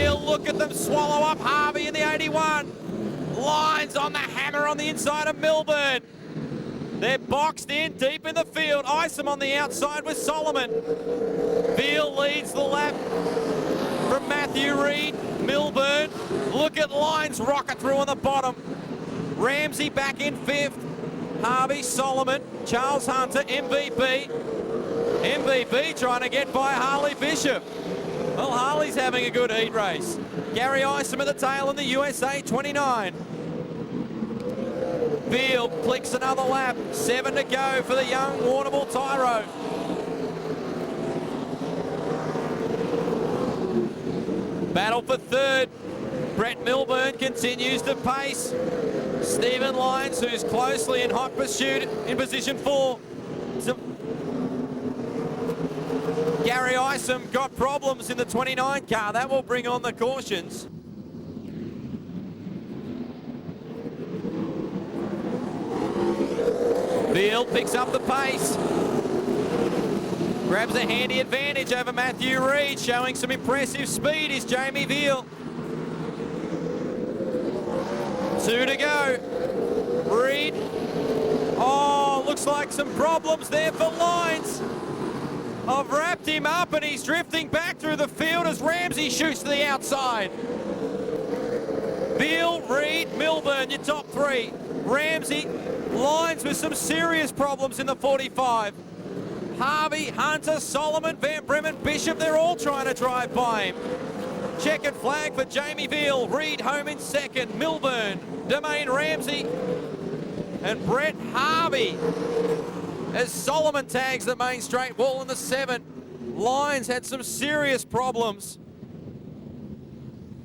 Veal, look at them swallow up Harvey in the 81. Lines on the hammer on the inside of Milburn. They're boxed in deep in the field. Isom on the outside with Solomon. Veal leads the lap from Matthew Reid. Milburn, look at Lines rocket through on the bottom. Ramsey back in 5th. Harvey, Solomon, Charles Hunter, MVP. MVP trying to get by Harley Bishop. Well, Harley's having a good heat race. Gary Isom at the tail in the USA 29. Veal clicks another lap. 7 to go for the young Warrnambool Tyro. Battle for 3rd. Brett Milburn continues to pace. Stephen Lines, who's closely in hot pursuit, in position 4. Gary Isom got problems in the 29 car. That will bring on the cautions. Veal picks up the pace. Grabs a handy advantage over Matthew Reid, showing some impressive speed is Jamie Veal. 2 to go. Reid. Oh, looks like some problems there for Lines. I've wrapped him up and he's drifting back through the field as Ramsey shoots to the outside. Veal, Reid, Milburn, your top 3. Ramsey, Lines with some serious problems in the 45. Harvey, Hunter, Solomon, Van Bremen, Bishop, they're all trying to drive by him. Checkered flag for Jamie Veal. Reid home in 2nd. Milburn, Domain Ramsey, and Brett Harvey as Solomon tags the main straight wall in the 7. Lines had some serious problems.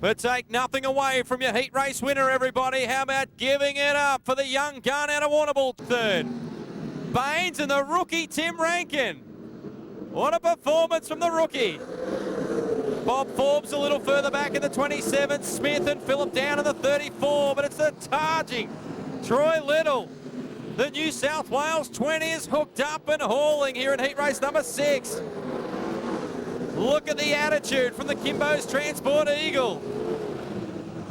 But take nothing away from your heat race winner, everybody. How about giving it up for the young gun out of Warrnambool? 3rd. Baines and the rookie Tim Rankin. What a performance from the rookie. Bob Forbes a little further back in the 27. Smith and Phillip down in the 34, but it's the charging Troy Little. The New South Wales 20 is hooked up and hauling here in heat race number 6. Look at the attitude from the Kimbo's Transport Eagle.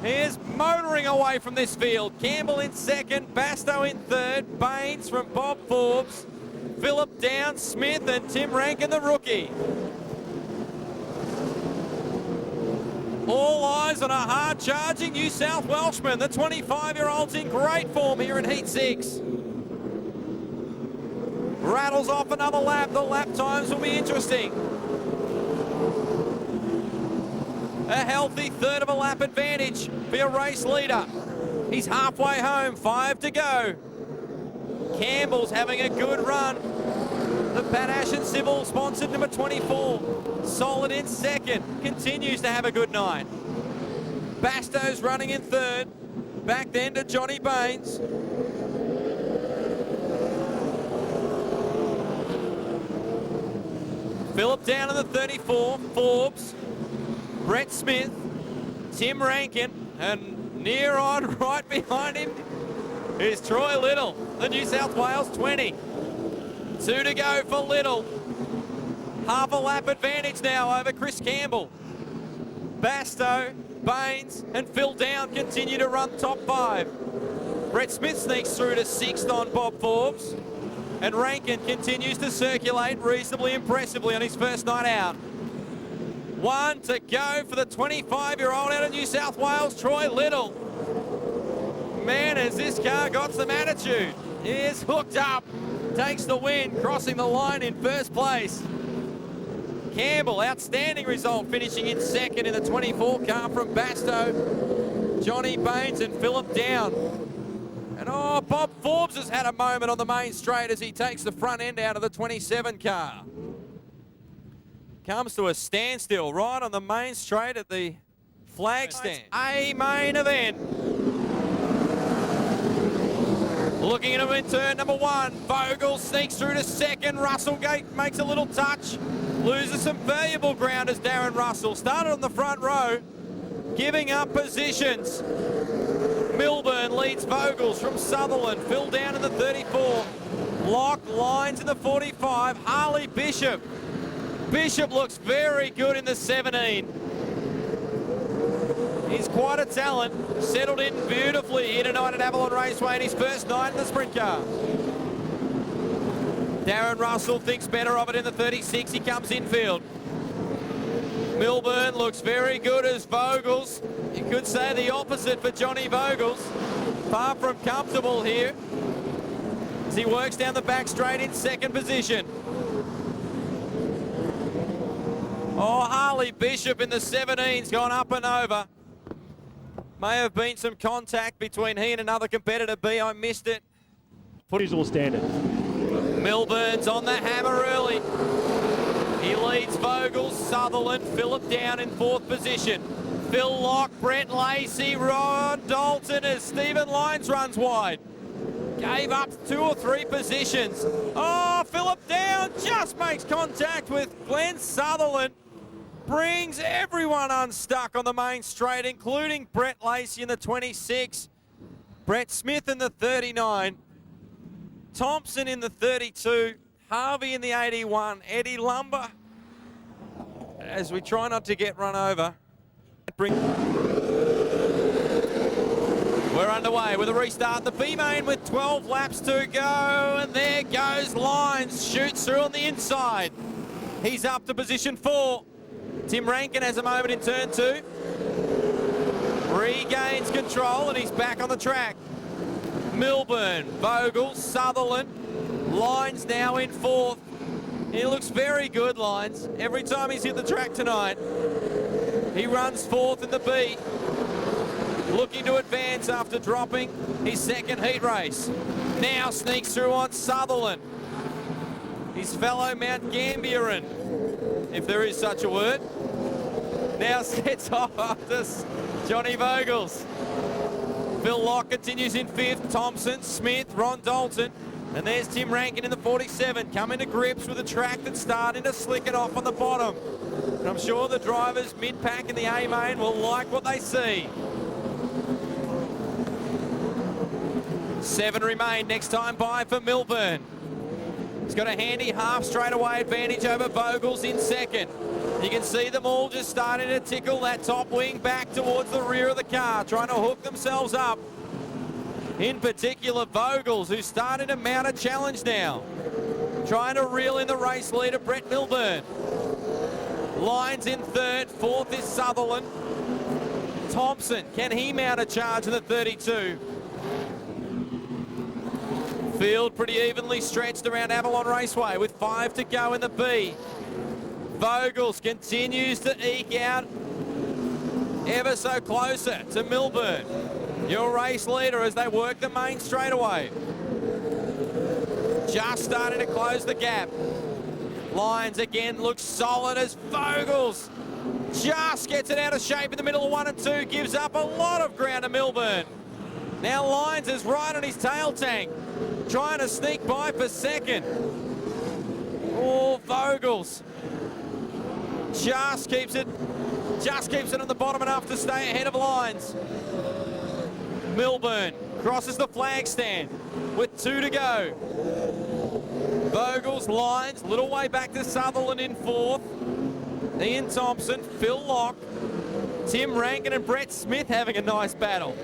He is motoring away from this field. Campbell in 2nd, Basto in 3rd, Baines from Bob Forbes, Phillip down, Smith and Tim Rankin the rookie. All eyes on a hard-charging New South Welshman. The 25-year-old's in great form here in Heat 6. Rattles off another lap. The lap times will be interesting. A healthy 1/3 of a lap advantage for your race leader. He's halfway home, 5 to go. Campbell's having a good run. The Pat Ashen Civil sponsored number 24. Solid in 2nd, continues to have a good night. Basto's running in 3rd. Back then to Johnny Baines. Phillip down in the 34, Forbes, Brett Smith, Tim Rankin, and near on right behind him is Troy Little, the New South Wales 20. 2 to go for Little. Half a lap advantage now over Chris Campbell. Basto, Baines and Phil Down continue to run top 5. Brett Smith sneaks through to 6th on Bob Forbes. And Rankin continues to circulate reasonably impressively on his first night out. 1 to go for the 25-year-old out of New South Wales, Troy Little. Man, has this car got some attitude. He is hooked up, takes the win, crossing the line in 1st place. Campbell, outstanding result, finishing in 2nd in the 24 car from Basto. Johnny Baines and Phillip Down. And oh, Bob Forbes has had a moment on the main straight as he takes the front end out of the 27 car. Comes to a standstill right on the main straight at the flag stand. A main event. Looking at him in turn number 1. Vogel sneaks through to 2nd. Russellgate makes a little touch. Loses some valuable ground as Darren Russell started on the front row, giving up positions. Milburn leads Vogels from Sutherland. Phil Down in the 34. Lock Lines in the 45. Harley Bishop. Bishop looks very good in the 17. He's quite a talent. Settled in beautifully here tonight at Avalon Raceway in his first night in the sprint car. Darren Russell thinks better of it in the 36. He comes infield. Milburn looks very good as Vogels. You could say the opposite for Johnny Vogels. Far from comfortable here as he works down the back straight in second position. Oh, Harley Bishop in the 17's gone up and over. May have been some contact between he and another competitor. I missed it. Usual standard. Milburn's on the hammer early. He leads Vogels, Sutherland, Phillip down in fourth position. Phil Locke, Brent Lacey, Ron Dalton as Stephen Lyons runs wide. Gave up 2 or 3 positions. Oh, Phillip down, just makes contact with Glenn Sutherland. Brings everyone unstuck on the main straight, including Brent Lacey in the 26, Brett Smith in the 39, Thompson in the 32, Harvey in the 81, Eddie Lumber, as we try not to get run over. We're underway with a restart. The B main with 12 laps to go, and there goes Lyons, shoots through on the inside. He's up to position 4. Tim Rankin has a moment in turn 2. Regains control and he's back on the track. Milburn, Vogel, Sutherland, Lyons now in 4th. He looks very good, Lyons. Every time he's hit the track tonight, he runs 4th in the B. Looking to advance after dropping his second heat race. Now sneaks through on Sutherland. His fellow Mount Gambieran, if there is such a word. Now sets off after Johnny Vogels. Phil Locke continues in 5th. Thompson, Smith, Ron Dalton. And there's Tim Rankin in the 47, coming to grips with a track that's starting to slick it off on the bottom. And I'm sure the drivers mid-pack in the A-main will like what they see. 7 remain, next time by for Milburn. He's got a handy half straightaway advantage over Vogels in 2nd. You can see them all just starting to tickle that top wing back towards the rear of the car, trying to hook themselves up. In particular, Vogels, who's starting to mount a challenge now. Trying to reel in the race leader, Brett Milburn. Lyons in 3rd, 4th is Sutherland. Thompson, can he mount a charge in the 32? Field pretty evenly stretched around Avalon Raceway with 5 to go in the B. Vogels continues to eke out ever so closer to Milburn, your race leader, as they work the main straightaway. Just starting to close the gap. Lyons again looks solid as Vogels just gets it out of shape in the middle of 1 and 2, gives up a lot of ground to Milburn. Now Lyons is right on his tail tank, trying to sneak by for 2nd. Oh, Vogels just keeps it on the bottom enough to stay ahead of Lyons. Milburn crosses the flag stand with 2 to go. Vogels, Lyons, little way back to Sutherland in 4th. Ian Thompson, Phil Locke, Tim Rankin and Brett Smith having a nice battle.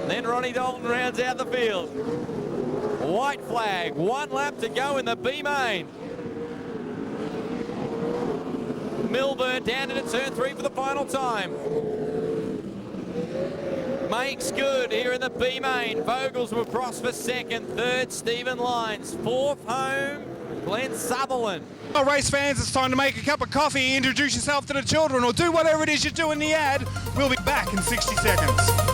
Then Ronnie Dalton rounds out the field. White flag, 1 lap to go in the B main. Milburn down into turn 3 for the final time. Makes good here in the B main. Vogels will cross for 2nd, 3rd Stephen Lyons, 4th home Glenn Sutherland. Well, race fans, it's time to make a cup of coffee, introduce yourself to the children, or do whatever it is you do in the ad. We'll be back in 60 seconds.